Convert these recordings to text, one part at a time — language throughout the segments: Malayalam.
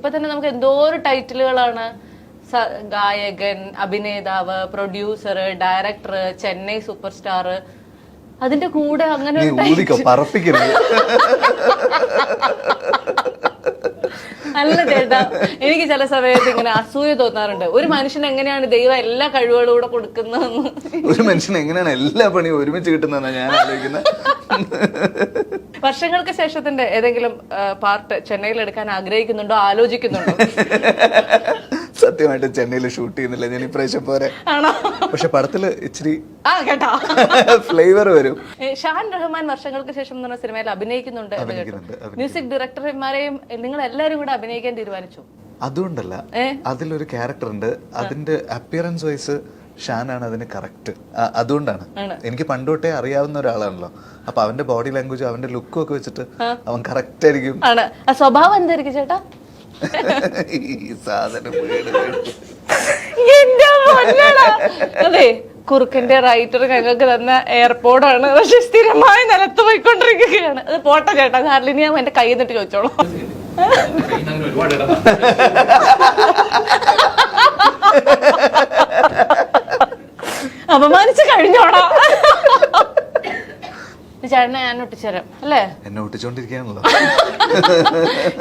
ഇപ്പൊ തന്നെ നമുക്ക് എന്തോരം ടൈറ്റിലുകളാണ്. ഗായകൻ, അഭിനേതാവ്, producer, director, Chennai super star. അതിന്റെ കൂടെ അങ്ങനെ അല്ല ചേട്ടാ, എനിക്ക് ചില സമയത്ത് ഇങ്ങനെ അസൂയ തോന്നാറുണ്ട്. ഒരു മനുഷ്യന് എങ്ങനെയാണ് ദൈവം എല്ലാ കഴിവുകളും കൂടെ കൊടുക്കുന്നതെന്ന്, ഒരു മനുഷ്യന് എങ്ങനെയാണ് എല്ലാ പണിയും ഒരുമിച്ച് കിട്ടുന്നതെന്നാണ് ഞാൻ ആലോചിക്കുന്നത്. വർഷങ്ങൾക്ക് ശേഷത്തിന്റെ ഏതെങ്കിലും പാർട്ട് ചെന്നൈയിൽ എടുക്കാൻ ആഗ്രഹിക്കുന്നുണ്ടോ, ആലോചിക്കുന്നുണ്ടോ? സത്യമായിട്ട് ചെന്നൈയിൽ ഷൂട്ട് ചെയ്യുന്നില്ല ഞാൻ ഇപ്രാവശ്യം പോരെ. ആണോ? പക്ഷെ പടത്തില് ഇച്ചിരി കേട്ടോ ഫ്ലേവർ വരും. ഷാൻ റഹ്മാൻ വർഷങ്ങൾക്ക് ശേഷം എന്ന് പറഞ്ഞ സിനിമയിൽ അഭിനയിക്കുന്നുണ്ട്. മ്യൂസിക് ഡയറക്ടർമാരെയും നിങ്ങൾ എല്ലാരും കൂടെ അഭിനയിക്കാൻ തീരുമാനിച്ചു? അതുകൊണ്ടല്ല, അതിലൊരു ക്യാരക്ടർ ഉണ്ട്, അതിന്റെ അപ്പിയറൻസ് വൈസ് ഷാനാണ് അതിന് കറക്റ്റ്. അതുകൊണ്ടാണ് എനിക്ക് പണ്ടോട്ടേ അറിയാവുന്ന ഒരാളാണല്ലോ. അപ്പൊ അവന്റെ ബോഡി ലാംഗ്വേജും അവന്റെ ലുക്കും ഒക്കെ വെച്ചിട്ട് അവൻ കറക്റ്റ് ആയിരിക്കും. സ്വഭാവം എന്തായിരിക്കും ചേട്ടാ? ഈ സാധനം അതെ, കുറുക്കന്റെ റൈറ്റർ ഞങ്ങൾക്ക് തന്ന എയർപോർട്ടാണ്, പക്ഷെ സ്ഥിരമായി നിലത്ത് പോയിക്കൊണ്ടിരിക്കുകയാണ്. അത് പോട്ടെ ചേട്ടാ, ഹാർലിനി ഞാൻ എന്റെ കൈ നിന്നിട്ട് ചോദിച്ചോളൂ. അപമാനിച്ചു കഴിഞ്ഞോടാ. ചേട്ടനെ ഞാൻ ഒട്ടിച്ചേരാം അല്ലേ? എന്നെ ഒട്ടിച്ചോണ്ടിരിക്കാണല്ലോ.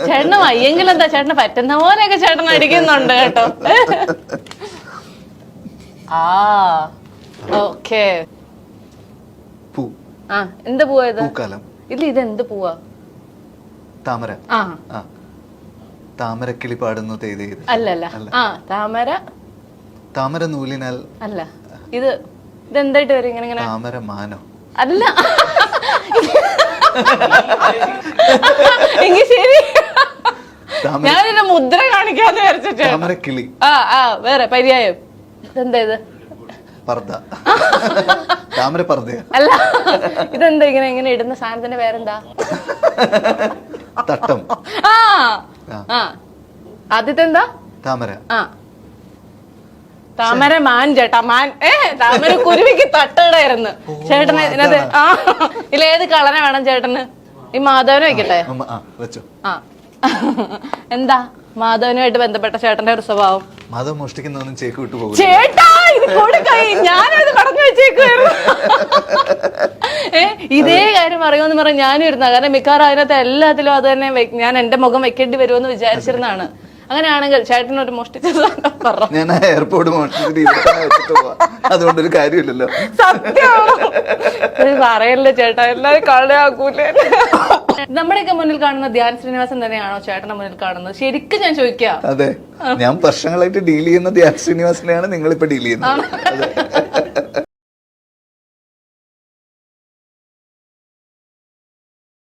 ചേട്ടന് വയ്യെങ്കിൽ എന്താ, ചേട്ടന് പറ്റുന്ന പോലെയൊക്കെ ചേട്ടൻ അടിക്കുന്നുണ്ട് കേട്ടോ. ഓക്കേ. എന്ത് പൂവാ ഇത്? ഇല്ല, ഇതെന്ത് പൂവാ? താമര. താമരക്കിളി പാടുന്നു തേതി. അല്ലല്ല, താമര. താമര നൂലിനാൽ അല്ല, ഇതെന്തായിട്ട് വരും ഇങ്ങനെ? താമര മാനോ? അല്ല, എങ്കിൽ ശരി, ഞാനിന്റെ മുദ്ര കാണിക്കാന്ന് വിചാരിച്ചിട്ട്. താമരക്കിളി. വേറെ പര്യായം ഇതെന്താ? ഇത് പർദ്ദ. താമര പർദ്ദ അല്ല, ഇതെന്താ ഇങ്ങനെ ഇങ്ങനെ ഇടുന്ന സാധനത്തിന്റെ പേരെന്താ? തട്ടം. ആദ്യത്തെന്താ? താമര. താമര മാൻ ചേട്ടാ, മാൻ. താമര കുരുവിക്ക് തട്ടിടായിരുന്നു ചേട്ടന്. ഇതിനകത്ത് ഇതിലേത് കളന വേണം ചേട്ടന്? ഈ മാധവന് വെക്കട്ടെ? എന്താ മാധവനുമായിട്ട് ബന്ധപ്പെട്ട ചേട്ടന്റെ ഒരു സ്വഭാവം? മാധവൻ മോഷ്ടിക്കുന്നൊന്നും ചേക്ക് വിട്ടു പോകും ചേട്ടാ. ഇത് കൊടുക്കായി, ഞാനത് കടന്നു വെച്ചേക്കുവായിരുന്നു. ഇതേ കാര്യം പറയുമെന്ന് പറഞ്ഞ് ഞാനും ഇരുന്ന, കാരണം മിക്കവാറും അതിനകത്ത് എല്ലാത്തിലും അത് തന്നെ ഞാൻ എന്റെ മുഖം വെക്കേണ്ടി വരുമെന്ന് വിചാരിച്ചിരുന്നതാണ്. അങ്ങനെയാണെങ്കിൽ ചേട്ടൻ ഒരു മോഷ്ടിച്ചത് പറഞ്ഞു. ഞാൻ എയർപോർട്ട് മോഷ്ടിച്ചിട്ട് അതുകൊണ്ടൊരു കാര്യമില്ലല്ലോ. സത്യമാണോ? പറയല്ലേ ചേട്ടാ, എല്ലാരും കളിയാക്കൂലേ. നമ്മുടെയൊക്കെ മുന്നിൽ കാണുന്ന ധ്യാൻ ശ്രീനിവാസൻ തന്നെയാണോ ചേട്ടന്റെ മുന്നിൽ കാണുന്നത്? ശരിക്കും ഞാൻ ചോദിക്കാം. അതെ, ഞാൻ വർഷങ്ങളായിട്ട് ഡീൽ ചെയ്യുന്ന ധ്യാൻ ശ്രീനിവാസനെയാണ് നിങ്ങളിപ്പോ ഡീൽ ചെയ്യുന്നത്.